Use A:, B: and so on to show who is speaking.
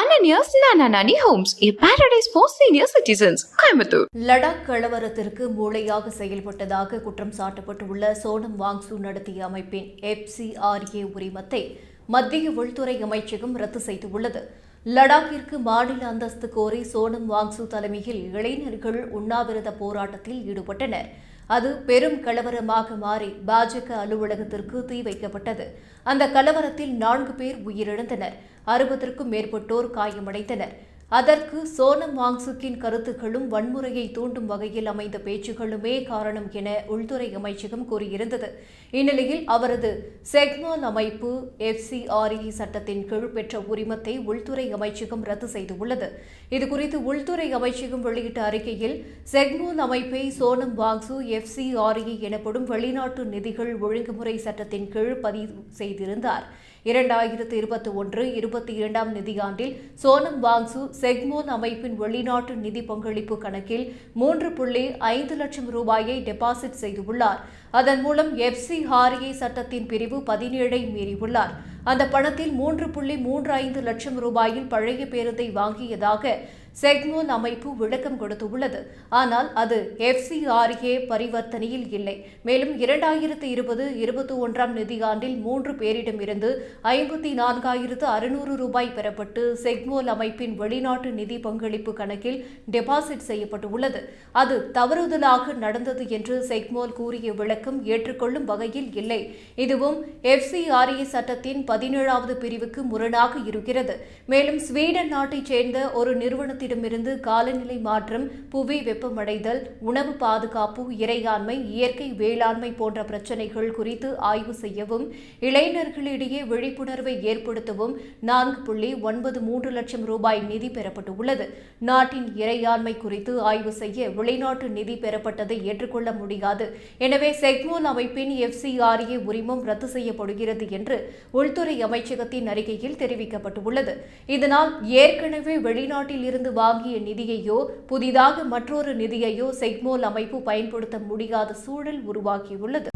A: Ananias Nananani Homes, a paradise for senior citizens, Coimbatore.
B: Ladakh கலவரத்திற்கு மூளையாக செயல்பட்டதாக குற்றம் சாட்டப்பட்டுள்ள சோனம் வாங்சு நடத்திய அமைப்பின் FCRA உரிமத்தை மத்திய உள்துறை அமைச்சகம் ரத்து செய்துள்ளது. லடாக்கிற்கு மாநில அந்தஸ்து கோரி சோனம் வாங்சு தலைமையில் இளைஞர்கள் உண்ணாவிரத போராட்டத்தில் ஈடுபட்டனர். அது பெரும் கலவரமாக மாறி பாஜக அலுவலகத்திற்கு தீ வைக்கப்பட்டது. அந்த கலவரத்தில் 4 பேர் உயிரிழந்தனர், 60க்கும் மேற்பட்டோர் காயமடைந்தனர். அதற்கு சோனம் வாங்சுக்கின் கருத்துக்களும் வன்முறையை தூண்டும் வகையில் அமைந்த பேச்சுகளுமே காரணம் என உள்துறை அமைச்சகம் கூறியிருந்தது. இந்நிலையில் அவரது செக்மால் அமைப்பு FCRA சட்டத்தின் கீழ் பெற்ற உரிமத்தை உள்துறை அமைச்சகம் ரத்து செய்துள்ளது. இதுகுறித்து உள்துறை அமைச்சகம் வெளியிட்ட அறிக்கையில், செக்மால் அமைப்பை சோனம் வாங்சு FCRA எனப்படும் வெளிநாட்டு நிதிகள் ஒழுங்குமுறை சட்டத்தின் கீழ் பதிவு செய்திருந்தார். 2021-22 நிதியாண்டில் சோனம் வாங்சு செக்மோன் அமைப்பின் வெளிநாட்டு நிதி பங்களிப்பு கணக்கில் 3.5 லட்சம் ரூபாயை டெபாசிட் செய்துள்ளார். அதன் மூலம் FCRA சட்டத்தின் பிரிவு 17ஐ மீறியுள்ளார். அந்த பணத்தில் 3.35 லட்சம் ரூபாயில் பழைய பேருந்தை வாங்கியதாக செக்மோன் அமைப்பு விளக்கம் கொடுத்துள்ளது. ஆனால் அது FCRA பரிவர்த்தனையில் இல்லை. மேலும் 2020-21 நிதியாண்டில் 3 பேரிடமிருந்து 54,600 ரூபாய் பெறப்பட்டு செக்மோல் அமைப்பின் வெளிநாட்டு நிதி பங்களிப்பு கணக்கில் டெபாசிட் செய்யப்பட்டுள்ளது. அது தவறுதலாக நடந்தது என்று செக்மோல் கூறிய விளக்கம் ஏற்றுக்கொள்ளும் வகையில் இல்லை. இதுவும் FCRA சட்டத்தின் 17வது பிரிவுக்கு முரணாக இருக்கிறது. மேலும் ஸ்வீடன் நாட்டைச் சேர்ந்த ஒரு நிறுவனத்திடமிருந்து காலநிலை மாற்றம், புவி வெப்பமடைதல், உணவு பாதுகாப்பு, இறையாண்மை, இயற்கை வேளாண்மை போன்ற பிரச்சினைகள் குறித்து ஆய்வு செய்யவும் இளைஞர்களிடையே விழிப்புணர்வை ஏற்படுத்தவும் 4.93 லட்சம் ரூபாய் நிதி பெறப்பட்டுள்ளது. நாட்டின் இறையாண்மை குறித்து ஆய்வு செய்ய வெளிநாட்டு நிதி பெறப்பட்டதை ஏற்றுக்கொள்ள முடியாது. எனவே செக்மோல் அமைப்பின் FCRA உரிமம் ரத்து செய்யப்படுகிறது என்று உள்துறை அமைச்சகத்தின் அறிக்கையில் தெரிவிக்கப்பட்டுள்ளது. இதனால் ஏற்கனவே வெளிநாட்டில் இருந்து வாங்கிய நிதியையோ புதிதாக மற்றொரு நிதியையோ செக்மோல் அமைப்பு பயன்படுத்த முடியாத சூழல் உருவாகியுள்ளது.